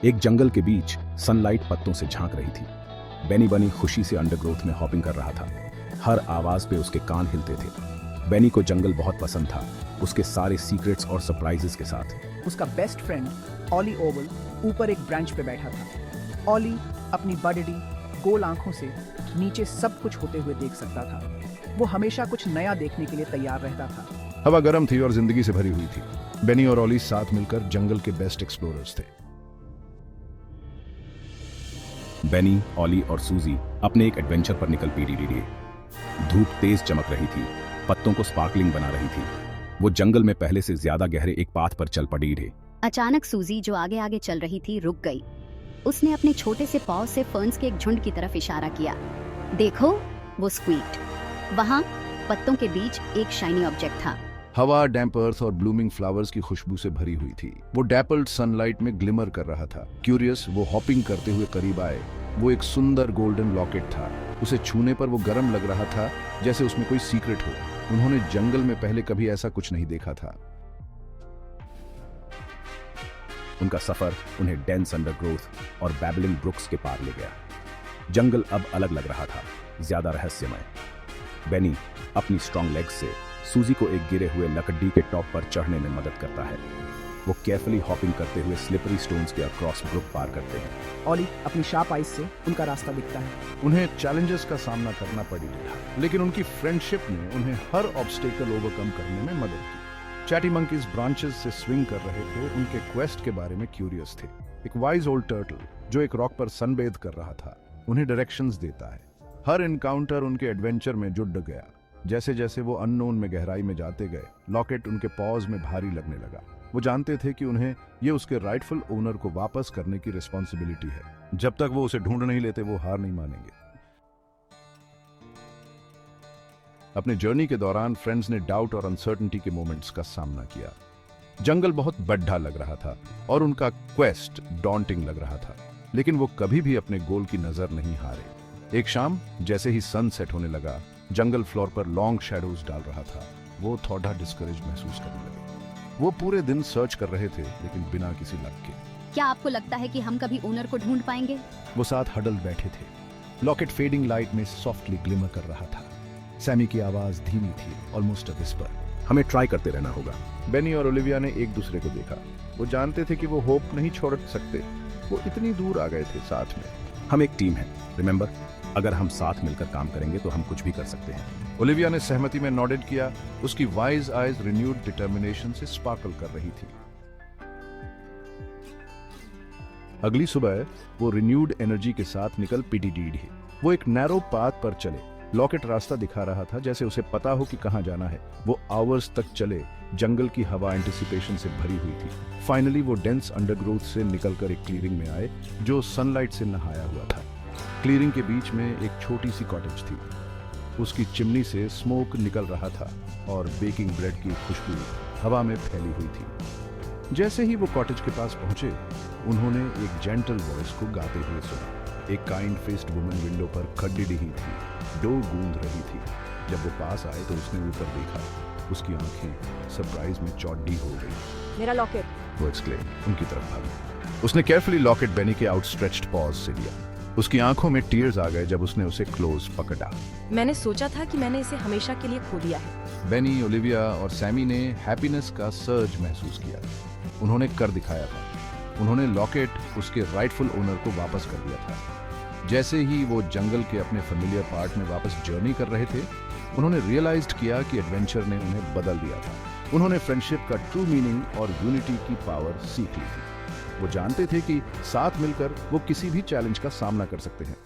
एक जंगल के बीच सनलाइट पत्तों से झांक रही थी। बेनी बनी खुशी से अंडरग्रोथ में हॉपिंग कर रहा था। हर आवाज पे उसके कान हिलते थे। बेनी को जंगल बहुत पसंद था, उसके सारे सीक्रेट्स और सरप्राइजेस के साथ। उसका बेस्ट फ्रेंड ऑली ओवल ऊपर एक ब्रांच पे बैठा था। ऑली अपनी बड़ी गोल आंखों से नीचे सब कुछ होते हुए देख सकता था। वो हमेशा कुछ नया देखने के लिए तैयार रहता था। हवा गर्म थी और जिंदगी से भरी हुई थी। बेनी और ऑली साथ मिलकर जंगल के बेस्ट एक्सप्लोरर्स थे। बेनी, ऑली और सूजी अपने एक एडवेंचर पर निकल पड़ी। धूप तेज चमक रही थी, पत्तों को स्पार्कलिंग बना रही थी। वो जंगल में पहले से ज्यादा गहरे एक पाथ पर चल पड़ी रे। अचानक सूजी जो आगे आगे चल रही थी रुक गई। उसने अपने छोटे से पाँव से फर्न्स के एक झुंड की तरफ इशारा किया। देखो, वो स्क्वीक्ड। वहाँ पत्तों के बीच एक शाइनी ऑब्जेक्ट था। हवा डैम्प अर्थ और ब्लूमिंग फ्लावर्स की खुशबू से भरी हुई थी। वो डैपल्ड सनलाइट में ग्लिमर कर रहा था। क्यूरियस, वो हॉपिंग करते हुए करीब आए। वो एक सुंदर गोल्डन लॉकेट था। उसे छूने पर वो गर्म लग रहा था, जैसे उसमें कोई सीक्रेट हो। उन्होंने जंगल में पहले कभी ऐसा कुछ नहीं देखा था। उनका सफर उन्हें डेंस अंडरग्रोथ और बैबलिंग ब्रुक्स के पार ले गया। जंगल अब अलग लग रहा था, ज्यादा रहस्यमय। बेनी अपनी स्ट्रॉन्ग लेग्स से सूजी को एक गिरे हुए लकड़ी के टॉप पर चढ़ने में मदद करता है। वो केयरफुली हॉपिंग करते हुए स्लिपरी स्टोन्स के अक्रॉस ब्रुक पार करते हैं। ऑली अपनी शार्प आइज से उनका रास्ता दिखता है। उन्हें चैलेंजेस का सामना करना पड़ी, लेकिन उनकी फ्रेंडशिप ने उन्हें हर ऑब्स्टेकल ओवरकम करने में मदद की। चैटी मंकीज ब्रांचेस से स्विंग कर रहे थे, उनके क्वेस्ट के बारे में क्यूरियस थे। एक वाइज ओल्ड टर्टल जो एक रॉक पर सनबेद कर रहा था, उन्हें डायरेक्शंस देता है। हर एनकाउंटर उनके एडवेंचर में जुड़ गया। जैसे जैसे वो अननोन में गहराई में जाते गए, लॉकेट उनके पॉज में भारी लगने लगा। वो जानते थे कि उन्हें ये उसके राइटफुल ओनर को वापस करने की रिस्पॉन्सिबिलिटी है। जब तक वो उसे ढूंढ नहीं लेते, वो हार नहीं मानेंगे। अपने जर्नी के दौरान फ्रेंड्स ने डाउट और अनसर्टेनिटी के मोमेंट्स का सामना किया। जंगल बहुत बड़ा लग रहा था और उनका क्वेस्ट डॉन्टिंग लग रहा था, लेकिन वो कभी भी अपने गोल की नजर नहीं हारे। एक शाम जैसे ही सन सेट होने लगा, जंगल फ्लोर पर लॉन्ग शैडोज डाल रहा था। वो थोड़ा डिस्करेज महसूस करने लगे। वो पूरे दिन सर्च कर रहे थे, लेकिन बिना किसी लक के। क्या आपको लगता है कि हम कभी ओनर को ढूंढ पाएंगे? वो साथ हडल बैठे थे। लॉकेट फेडिंग लाइट में सॉफ्टली ग्लिमर कर रहा था। सैमी की आवाज धीमी थी, ऑलमोस्ट अ विस्पर। हमें ट्राई करते रहना होगा। बेनी और ओलिविया ने एक दूसरे को देखा। वो जानते थे कि वो होप नहीं छोड़ सकते। वो इतनी दूर आ गए थे साथ में। हम एक टीम है, रिमेंबर? अगर हम साथ मिलकर काम करेंगे तो हम कुछ भी कर सकते हैं। ओलिविया ने सहमति में नॉडेड किया। उसकी वाइज आइज रिन्यूड डिटर्मिनेशन से स्पार्कल कर रही थी। अगली सुबह वो रिन्यूड एनर्जी के साथ निकल पीडी। वो एक नैरो पाथ पर चले। लॉकेट रास्ता दिखा रहा था, जैसे उसे पता हो कि कहां जाना है। वो आवर्स तक चले। जंगल की हवा एंटिसिपेशन से भरी हुई थी। फाइनली वो डेंस अंडरग्रोथ से निकलकर एक क्लीयरिंग में आए, जो सनलाइट से नहाया हुआ था। क्लीयरिंग के बीच में एक छोटी सी कॉटेज थी। उसकी चिमनी से स्मोक निकल रहा था और बेकिंग ब्रेड की खुशबू हवा में फैली हुई थी। जैसे ही वो कॉटेज के पास पहुंचे, उन्होंने एक जेंटल वॉइस को गाते हुए सुना। एक काइंड फेस्ड वुमन विंडो पर खड़ी थी, डो गूंद रही थी। जब वो पास आए तो उसने ऊपर देखा। उसकी आंखें सरप्राइज में चौड़ी हो गई। मेरा लॉकेट, वो एक्सक्लेम उनकी तरफ भागी। उसने केयरफुली लॉकेट बेनी के आउटस्ट्रेच्ड पॉज से लिया। उसकी आंखों में टीयर्स आ गए जब उसने उसे क्लोज पकड़ा। मैंने सोचा था कि मैंने इसे हमेशा के लिए खो दिया है। बेनी, ओलिविया और सैमी ने हैप्पीनेस का सर्ज महसूस किया। उन्होंने कर दिखाया था। उन्होंने लॉकेट उसके राइटफुल ओनर को वापस कर दिया था। जैसे ही वो जंगल के अपने फेमिलियर पार्ट में वापस जर्नी कर रहे थे, उन्होंने रियलाइज्ड किया कि एडवेंचर ने उन्हें बदल दिया था। उन्होंने फ्रेंडशिप का ट्रू मीनिंग और यूनिटी की पावर सीख ली थी। वो जानते थे कि साथ मिलकर वो किसी भी चैलेंज का सामना कर सकते हैं।